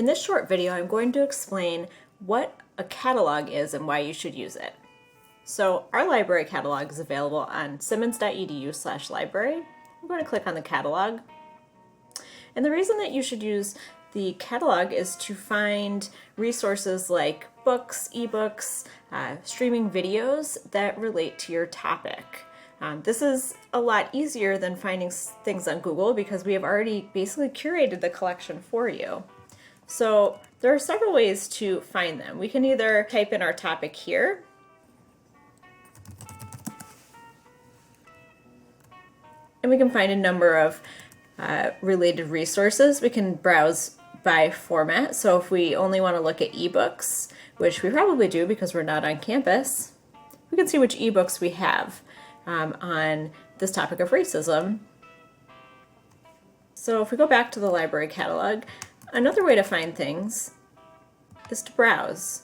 In this short video, I'm going to explain what a catalog is and why you should use it. So our library catalog is available on simmons.edu/library. I'm going to click on the catalog. And the reason that you should use the catalog is to find resources like books, ebooks, streaming videos that relate to your topic. This is a lot easier than finding things on Google because we have already basically curated the collection for you. So there are several ways to find them. We can either type in our topic here, and we can find a number of related resources. We can browse by format. So if we only want to look at ebooks, which we probably do because we're not on campus, we can see which ebooks we have on this topic of racism. So if we go back to the library catalog, another way to find things is to browse.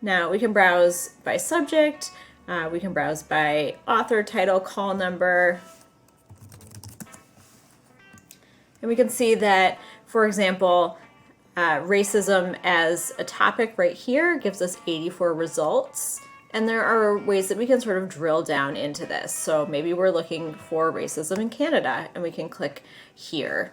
Now we can browse by subject, we can browse by author, title, call number, and we can see that, for example, racism as a topic right here gives us 84 results. And there are ways that we can sort of drill down into this. So maybe we're looking for racism in Canada, and we can click here.